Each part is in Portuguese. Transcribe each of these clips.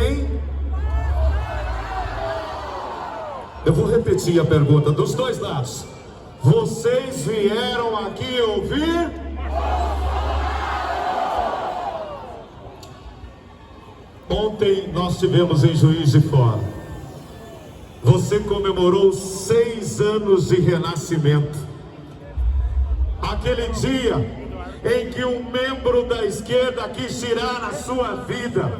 quem? Eu vou repetir a pergunta dos dois lados. Vocês vieram aqui ouvir? Ontem nós tivemos em Juiz de Fora. Você comemorou 6 anos de renascimento. Aquele dia em que um membro da esquerda quis tirar a sua vida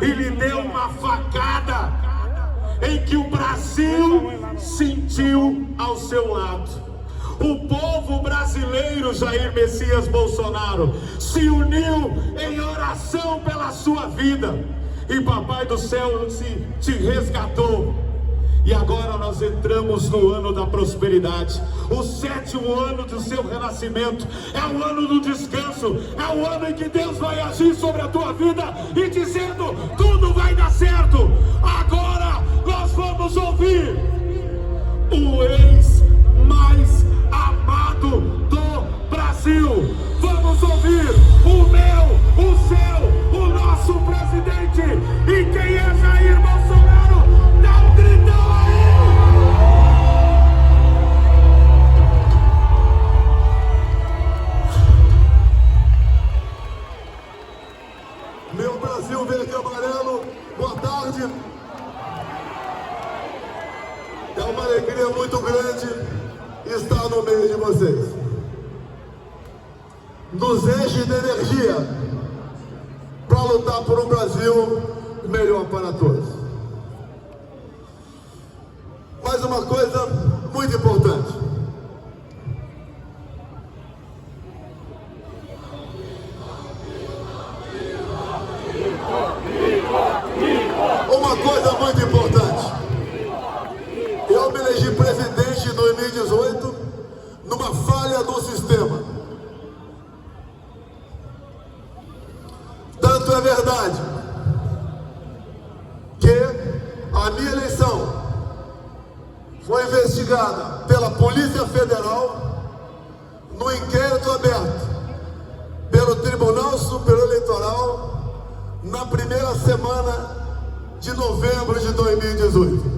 e lhe deu uma facada, em que o Brasil sentiu ao seu lado. O povo brasileiro, Jair Messias Bolsonaro, se uniu em oração pela sua vida, e Papai do Céu te resgatou. E agora nós entramos no ano da prosperidade, o 7º ano do seu renascimento. É o ano do descanso, é o ano em que Deus vai agir sobre a tua vida e dizendo: tudo vai dar certo. Agora nós vamos ouvir o ex mais amado do Brasil. Vamos ouvir o meu, o seu, o nosso presidente. E quem é Jair Bolsonaro? Dá um gritão aí! Meu Brasil verde e amarelo, boa tarde. É uma alegria muito grande estar no meio de vocês. Nos enche de energia para lutar por um Brasil melhor para todos. Mas uma coisa muito importante. Uma coisa muito importante. Eu me elegi presidente em 2018 numa falha do sistema. Tanto é verdade que a minha eleição foi investigada pela Polícia Federal no inquérito aberto pelo Tribunal Superior Eleitoral na primeira semana de novembro de 2018.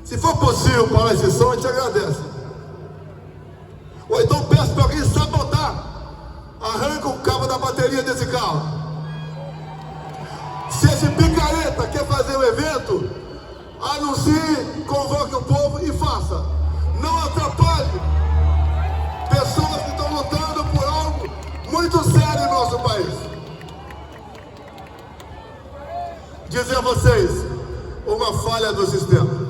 Se for possível para esse som, a gente agradece. Ou então peço para alguém sabotar. Arranca o cabo da bateria desse carro. Se esse picareta quer fazer o evento, anuncie, convoque o povo e faça. Não atrapalhe pessoas que estão lutando por algo muito sério em nosso país. Dizer a vocês, uma falha do sistema.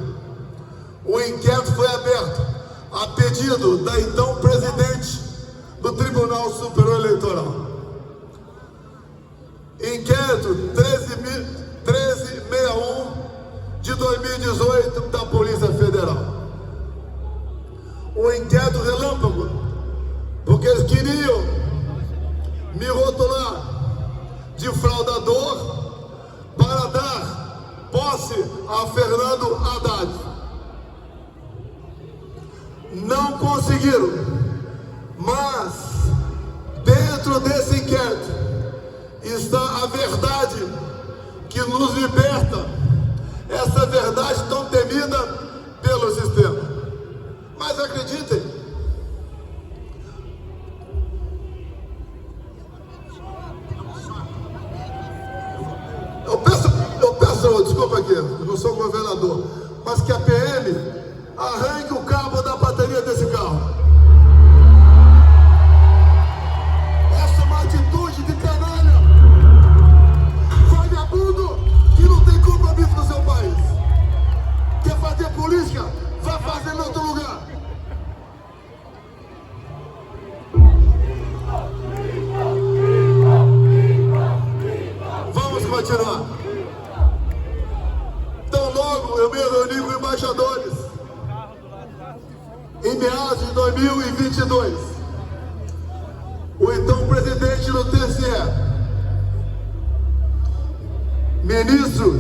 O inquérito foi aberto a pedido da então presidente do Tribunal Superior Eleitoral. Inquérito 1361 de 2018 da Polícia Federal. Um inquérito relâmpago, porque eles queriam me rotular de fraudador para dar posse a Fernando Haddad. Não conseguiram, mas dentro desse inquérito está a verdade que nos liberta, essa verdade tão temida pelo sistema. Mas acreditem, eu peço, desculpa aqui, eu não sou governador, mas que a PM arranque o cabo da bateria desse carro. Essa é uma atitude de canalha, vagabundo, que não tem compromisso no seu país. Quer fazer política? Vai fazer em outro lugar. Vamos continuar. Tão logo eu me reuni com embaixadores em meados de 2022, o então presidente do TSE, ministro,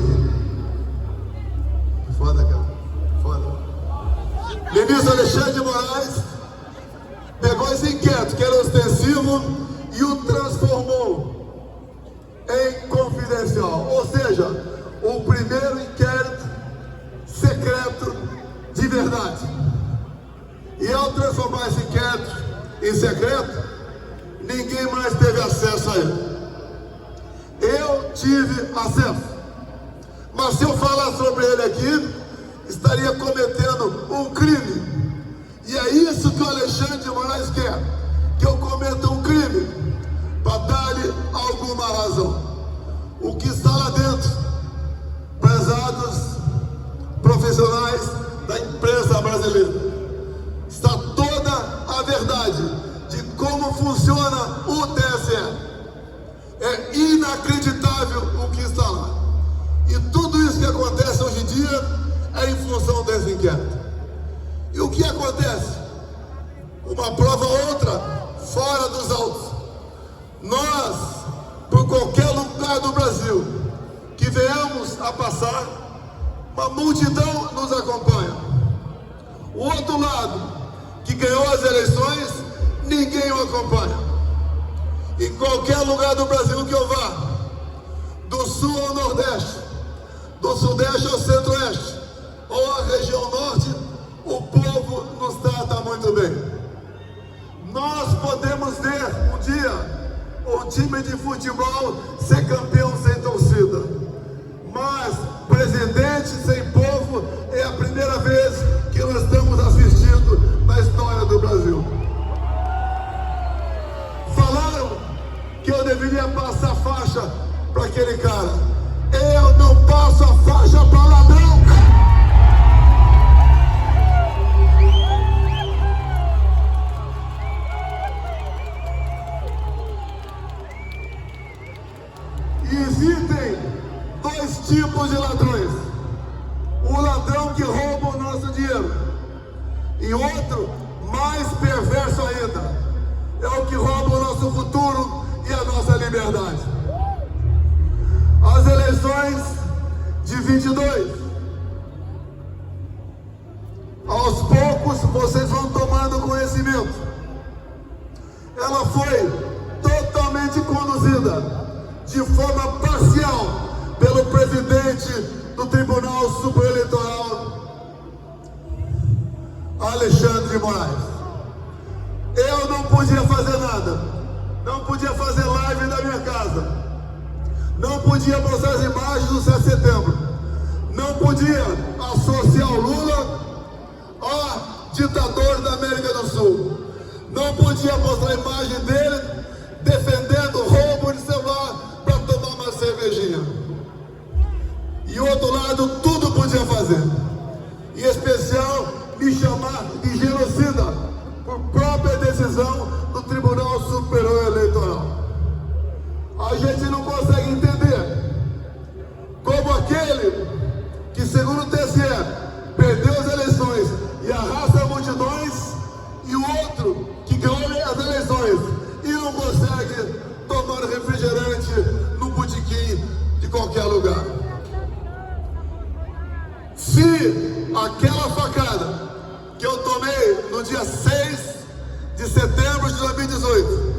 ministro Alexandre de Moraes, pegou esse inquérito, que era ostensivo, e o transformou especial, ou seja, o primeiro inquérito secreto de verdade. E ao transformar esse inquérito em secreto, ninguém mais teve acesso a ele. Eu tive acesso, mas se eu falar sobre ele aqui, estaria cometendo um crime. E é isso que o Alexandre de Moraes quer, que eu cometa um crime, para dar-lhe alguma razão. O que está lá dentro, prezados profissionais da imprensa brasileira, está toda a verdade de como funciona o TSE. É inacreditável o que está lá. E tudo isso que acontece hoje em dia é em função desse inquérito. E o que acontece? Uma prova ou outra, fora dos autos. Nós, por qualquer lugar do Brasil que venhamos a passar, uma multidão nos acompanha. O outro lado, que ganhou as eleições, ninguém o acompanha. Em qualquer lugar do Brasil que eu vá, do sul ao nordeste, do sudeste ao centro-oeste, ou a região norte, o povo nos trata muito bem. Nós podemos ver um dia um time de futebol ser campeão sem torcida, mas presidente sem povo é a primeira vez que nós estamos assistindo na história do Brasil. Falaram que eu deveria passar faixa para aquele cara. Eu não passo a faixa para ladrão. Existem dois tipos de ladrões: o ladrão que rouba o nosso dinheiro, e outro, mais perverso ainda, é o que rouba o nosso futuro e a nossa liberdade. As eleições de 22, aos poucos vocês vão tomando conhecimento, ela foi totalmente conduzida de forma parcial pelo presidente do Tribunal Superior Eleitoral, Alexandre de Moraes. Eu não podia fazer nada, não podia fazer live da minha casa, não podia mostrar as imagens do 7 de setembro, não podia associar o Lula a ditador da América do Sul, não podia mostrar a imagem dele defendendo roubo de celular para tomar uma cervejinha. E o outro lado, tudo podia fazer, em especial me chamar de genocida, por própria decisão do Tribunal Superior Eleitoral. A gente não consegue entender como aquele que, segundo o TSE, perdeu as eleições e arrasta multidões, e o outro que ganhou as eleições e não consegue tomar refrigerante no botequim de qualquer lugar. Se aquela facada que eu tomei no dia 6 de setembro de 2018,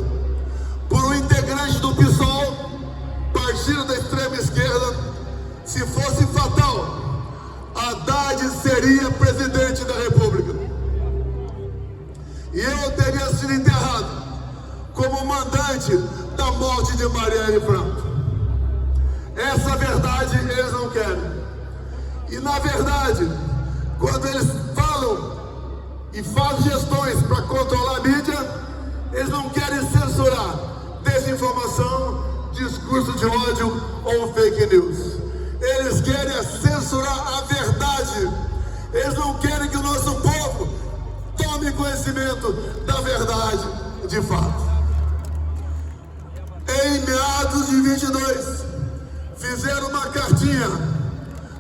por um integrante do PSOL, partido da extrema esquerda, se fosse fatal, Haddad seria presidente da República. E eu teria sido enterrado como mandante da morte de Marielle Franco. Essa verdade eles não querem. E na verdade, quando eles falam e fazem gestões para controlar a mídia, eles não querem censurar desinformação, discurso de ódio ou fake news. Eles querem censurar a verdade. Eles não querem que o nosso povo tome conhecimento da verdade de fato. Em meados de 22, fizeram uma cartinha,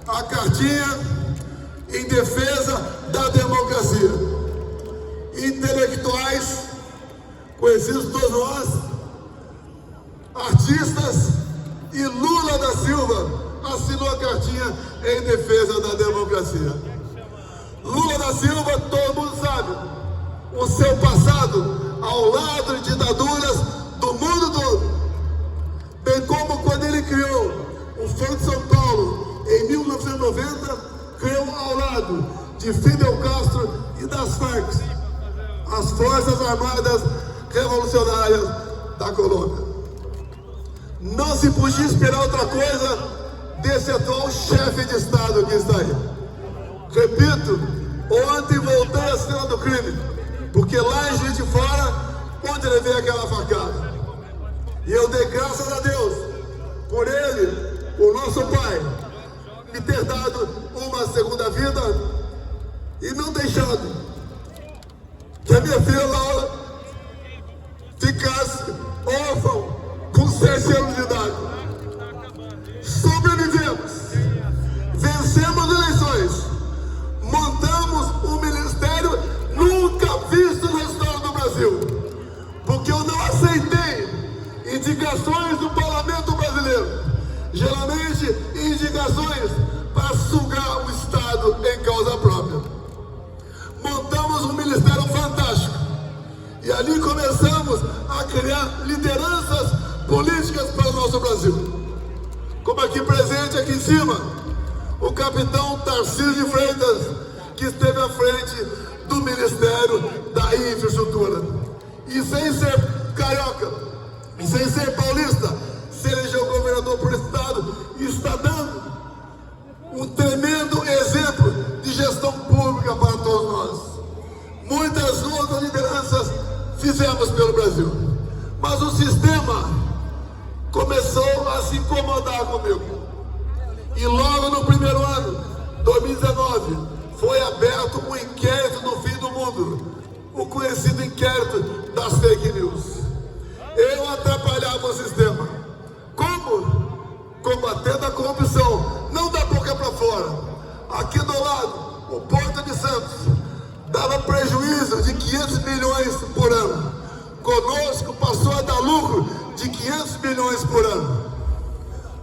a cartinha em defesa da democracia. Intelectuais, conhecidos todos nós, artistas, e Lula da Silva assinou a cartinha em defesa da democracia. Lula da Silva, todo mundo sabe, o seu passado ao lado de ditaduras do mundo todo, bem como quando ele criou Foro de São Paulo, em 1990, criou ao lado de Fidel Castro e das Farc, as Forças Armadas Revolucionárias da Colômbia. Não se podia esperar outra coisa desse atual chefe de Estado que está aí. Repito, ontem voltei à cena do crime, porque lá em Juiz de Fora, onde levei aquela facada. E eu dei graças a Deus por ele, o nosso pai, me ter dado uma segunda vida e não deixado que a minha filha Laura ficasse órfã com 7 anos de idade. Sobrevivemos, vencemos eleições, montamos um ministério nunca visto na história do Brasil, porque eu não aceitei indicações do parlamento brasileiro, geralmente indicações para sugar o Estado em causa própria. Montamos um ministério fantástico e ali começamos a criar lideranças políticas para o nosso Brasil. Como aqui presente, aqui em cima, o capitão Tarcísio de Freitas, que esteve à frente do Ministério da Infraestrutura. E sem ser carioca, e sem ser paulista, se elegeu governador por estado e está dando um tremendo exemplo de gestão pública para todos nós. Muitas outras lideranças fizemos pelo Brasil, mas o sistema começou a se incomodar comigo. E logo no primeiro ano, 2019, foi aberto um inquérito no fim do mundo, o conhecido inquérito das fake news. Eu atrapalhava o sistema. Como? Combatendo a corrupção, não da boca para fora. Aqui do lado, o Porto de Santos dava prejuízo de 500 milhões por ano. Conosco passou a dar lucro de 500 milhões por ano.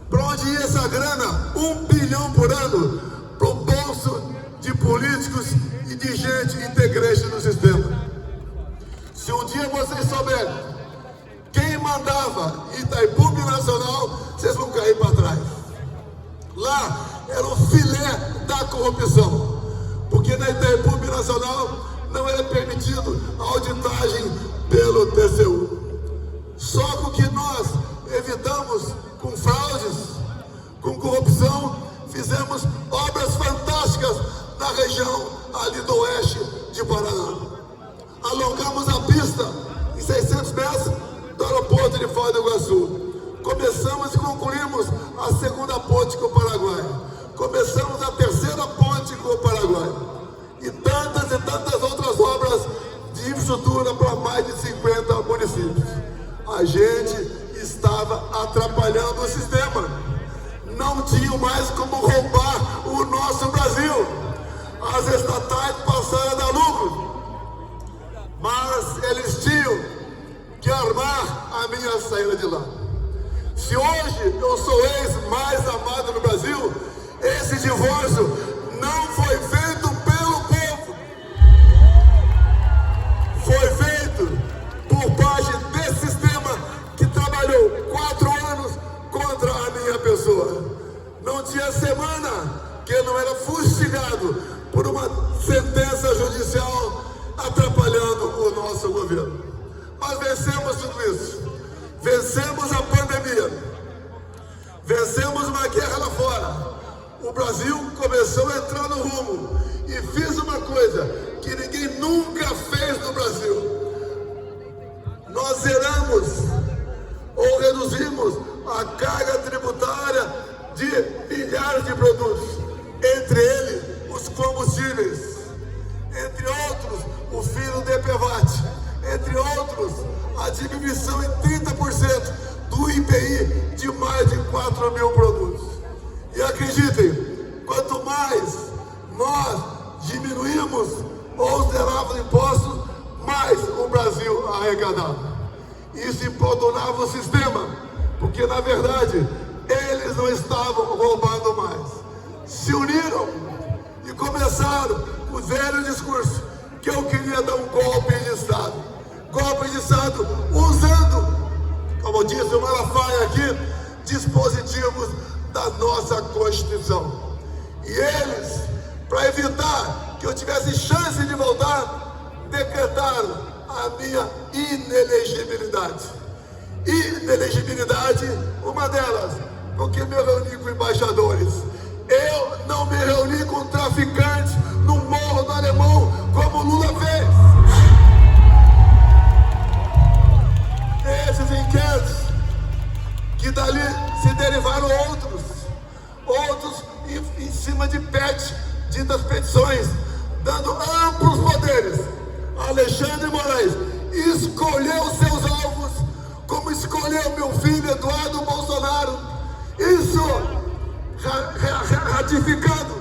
Para onde ia essa grana? 1 bilhão por ano para o bolso de políticos e de gente integrante no sistema. Se um dia vocês souberem quem mandava Itaipu Binacional, vocês vão cair para trás. Lá era o filé da corrupção, porque na Itaipu Binacional não era permitido a auditagem pelo TCU. Só que o que nós evitamos com fraudes, com corrupção, fizemos obras fantásticas na região ali do oeste de Paraná. Alongamos a pista em 600 metros do aeroporto de Foz do Iguaçu. Começamos e concluímos a segunda ponte com o Paraguai. Começamos a terceira ponte com o Paraguai. E tantas outras obras de infraestrutura para mais de 50 municípios. A gente estava atrapalhando o sistema. Não tinham mais como roubar o nosso Brasil. As estatais passaram a dar lucro. Mas eles tinham que armar a minha saída de lá. Se hoje eu sou o ex mais amado no Brasil, esse divórcio não foi feito pelo povo. Foi feito por parte desse sistema que trabalhou 4 anos contra a minha pessoa. Não tinha semana que eu não era fustigado por uma sentença judicial atrapalhando o nosso governo. Mas vencemos tudo isso. Vencemos a pandemia. Vencemos uma guerra lá fora. O Brasil começou a entrar no rumo e fez uma coisa que ninguém nunca fez no Brasil. Nós zeramos ou reduzimos a carga tributária de milhares de produtos, entre eles os combustíveis, entre outros o fio do EPVAT, entre outros a diminuição em 30% do IPI de mais de 4 mil produtos. E acreditem, quanto mais nós diminuímos ou zerávamos impostos, mais o Brasil arrecadava. Isso empoderava o sistema, porque na verdade eles não estavam roubando mais. Se uniram e começaram o velho discurso que eu queria dar um golpe de Estado. Golpe de Estado usando, como disse o Malafaia aqui, dispositivos da nossa Constituição. E eles, para evitar que eu tivesse chance de voltar, decretaram a minha inelegibilidade. Inelegibilidade, uma delas, porque me reuni com embaixadores. Eu não me reuni com traficantes no Morro do Alemão, como Lula fez. Esses inquéritos, que dali se derivaram outros em cima de ditas petições, dando amplos poderes. Alexandre Moraes escolheu seus alvos, como escolheu meu filho Eduardo Bolsonaro. Isso ratificado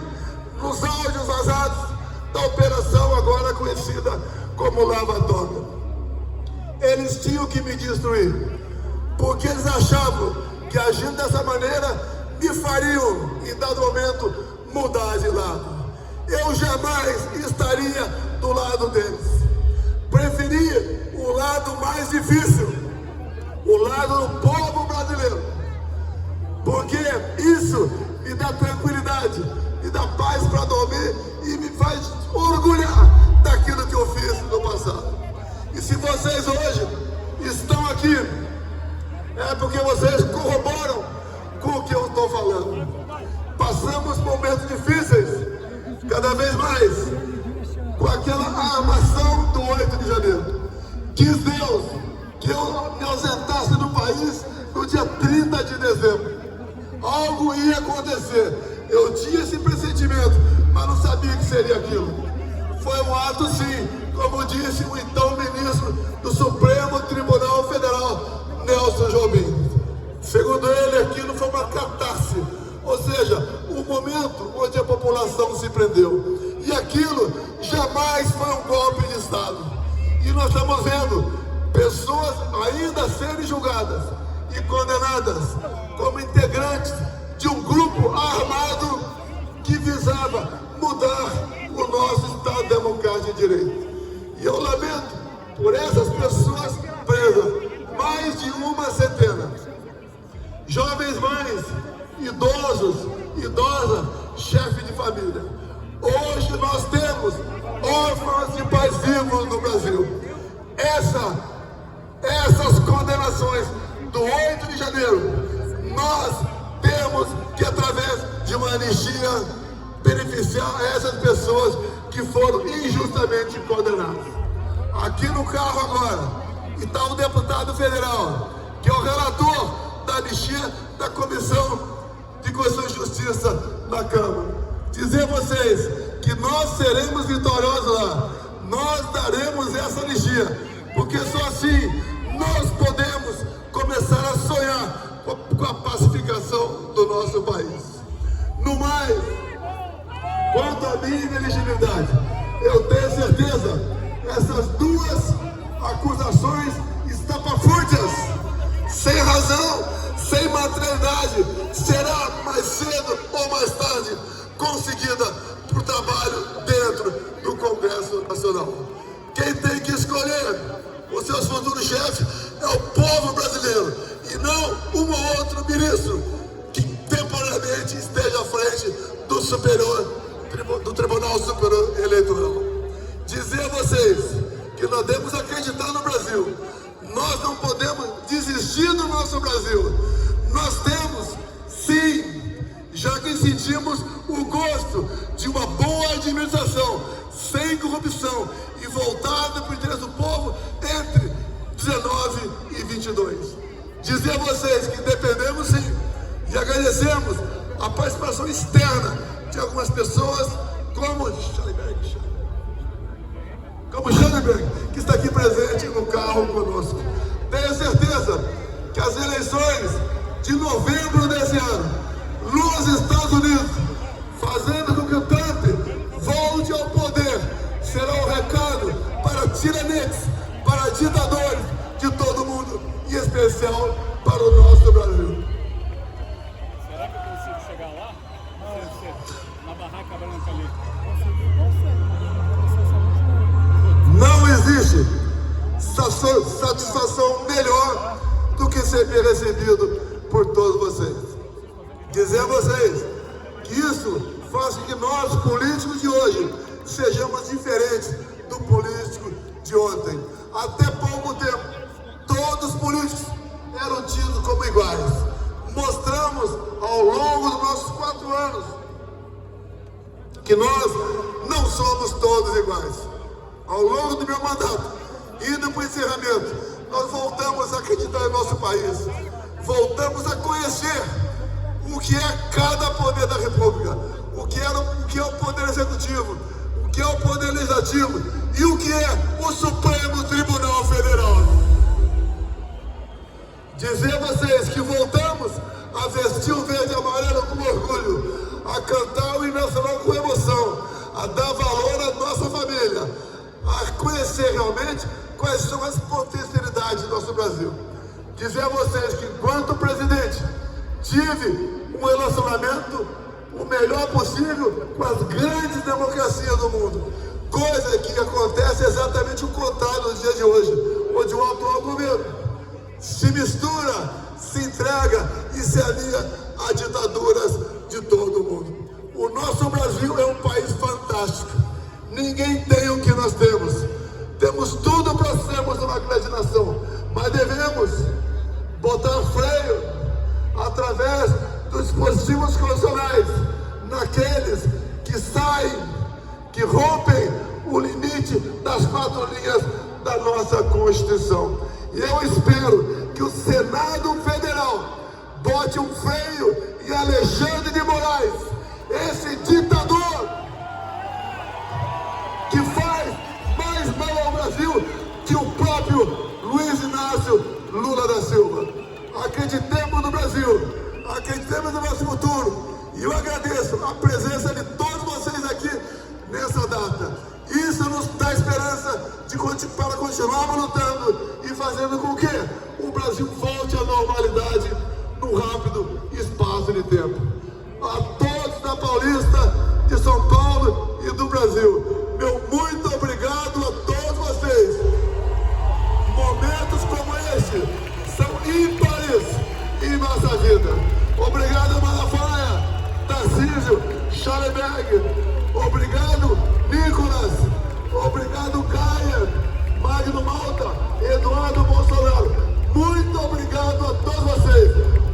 nos áudios vazados da operação agora conhecida como Lava Toga. Eles tinham que me destruir, porque eles achavam que agindo dessa maneira me fariam, em dado momento, mudar de lado. Eu jamais estaria do lado deles. Preferia o lado mais difícil, o lado do povo brasileiro, porque isso me dá tranquilidade, me dá paz para dormir e me faz orgulhar daquilo que eu fiz no passado. E se vocês hoje estão aqui, é porque vocês corroboram com o que eu estou falando. Passamos momentos difíceis, cada vez mais, com aquela armação do 8 de janeiro. Quis Deus que eu me ausentasse do país no dia 30 de dezembro. Algo ia acontecer. Eu tinha esse pressentimento, mas não sabia que seria aquilo. Foi um ato, sim, como disse o então ministro do Supremo Tribunal Federal, Nelson Jobim. Segundo ele, aquilo foi uma catarse, ou seja, um momento onde a população se prendeu. E aquilo jamais foi um golpe de Estado. E nós estamos vendo pessoas ainda serem julgadas e condenadas como integrantes de um grupo armado que visava mudar o nosso Estado democrático de direito. E eu lamento por essas pessoas presas, mais de uma centena. Jovens mães, idosos, idosas, chefe de família. Hoje nós temos órfãos de pais vivos no Brasil. Essas condenações do 8 de janeiro, nós temos que, através de uma anistia, beneficiar essas pessoas que foram injustamente condenadas. Aqui no carro agora está o deputado federal, que é o relator da anistia da Comissão de Constituição e Justiça na Câmara. Dizer a vocês que nós seremos vitoriosos lá, nós daremos essa anistia, porque só assim nós podemos começar a sonhar com a pacificação do nosso país. No mais, quanto à minha inelegibilidade, eu tenho certeza, essas duas acusações estapafúrdias, sem razão, sem materialidade, será mais cedo ou mais tarde conseguida por trabalho dentro do Congresso Nacional. Quem tem que escolher os seus futuros chefes é o povo brasileiro, e não um ou outro ministro que temporariamente esteja à frente do Tribunal Superior Eleitoral. Dizer a vocês que nós devemos acreditar no Brasil. Nós não podemos desistir do nosso Brasil. Nós temos, sim, já que sentimos o gosto de uma boa administração, sem corrupção e voltada para o interesse do povo entre 19 e 22. Dizer a vocês que dependemos, sim, e agradecemos a participação externa de algumas pessoas, como Schallenberg, que está aqui presente no carro conosco. Tenho certeza que as eleições de novembro desse ano, nos Estados Unidos, fazendo com que o Trump volte ao poder, será um recado para tiranetes, para ditadores de todo mundo, em especial para o nosso Brasil. Será que eu consigo chegar lá? Na barraca branca ali. Não existe satisfação melhor do que ser bem recebido por todos vocês. dizer a vocês que isso faz com que nós, políticos de hoje, sejamos diferentes do político de ontem. Até pouco tempo, todos os políticos eram tidos como iguais. Mostramos ao longo dos nossos 4 anos que nós não somos todos iguais. Ao longo do meu mandato, indo para o encerramento, nós voltamos a acreditar em nosso país. Voltamos a conhecer o que é cada poder da República, o que é o Poder Executivo, o que é o Poder Legislativo e o que é o Supremo Tribunal Federal. Dizer a vocês que voltamos a vestir o verde e amarelo com orgulho, a cantar o hino nacional com emoção, a dar valor à nossa família, a conhecer realmente quais são as potencialidades do nosso Brasil. Dizer a vocês que, enquanto presidente, tive um relacionamento o melhor possível com as grandes democracias do mundo, coisa que acontece exatamente o contrário nos dias de hoje, onde o atual governo se mistura, se entrega e se alia a ditaduras de todo o mundo. O nosso Brasil é um país fantástico. Ninguém tem o que nós temos. Temos tudo para sermos uma grande nação, mas devemos botar freio através dos dispositivos constitucionais naqueles que saem, que rompem o limite das 4 linhas da nossa Constituição. E eu espero que o Senado Federal bote um freio em Alexandre de Moraes, esse ditador que faz mais mal ao Brasil que o próprio Luiz Inácio Lula da Silva. Acreditemos no Brasil, acreditemos no nosso futuro. E eu agradeço a presença de todos vocês aqui nessa data. Isso nos dá esperança para continuarmos lutando e fazendo com que o Brasil volte à normalidade num rápido espaço de tempo. A todos da Paulista, de São Paulo e do Brasil, meu muito obrigado a todos vocês. Momentos como esse são ímpares em nossa vida. Obrigado, Malafaia, Tarcísio, Schallenberg. Obrigado, Nicolas. Obrigado, Caia, Magno Malta, Eduardo Bolsonaro. Muito obrigado a todos vocês.